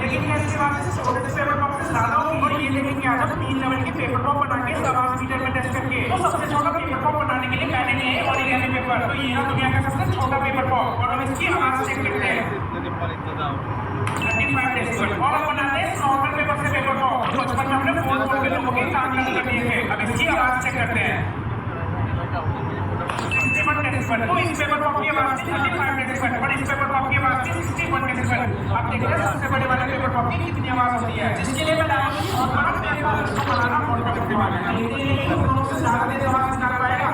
लेकिन क्या इसके बाद से छोटे से पेपर पॉप से ज्यादा होगी और ये लेकिन क्या था 3 लेवल के पेपर पॉप बना के सब मीटर में टेस्ट करके तो सबसे छोटा पेपर पॉप बनाने के लिए मैंने लिए ओरिगेमी पेपर। तो ये ना दुनिया का सबसे छोटा पेपर पॉप और हम इसकी आवाज चेक करते हैं 35 डेसिबल। और अब बनाते हैं नॉर्मल पेपर से पेपर पॉप। तो बचपन में हमने 4 वोल्ट के लोगों के कान बंद कर दिए थे। अब इसकी आवाज चेक करते हैं 61 डेसिबल। तो इस पेपर पॉप की आवाज थी 35 डेसिबल और इस पेपर पॉप की आवाज थी 61 डेसिबल। आप देखते हैं सबसे बड़े वाले पेपर पॉप की कितनी आवाज होती है, जिसके लिए मैं लाया हूं बहुत बड़ा पेपर उसको बनाना बहुत कठिन बात है। लेकिन दोनों से ज्यादा तेज आवाज निकाल पाएगा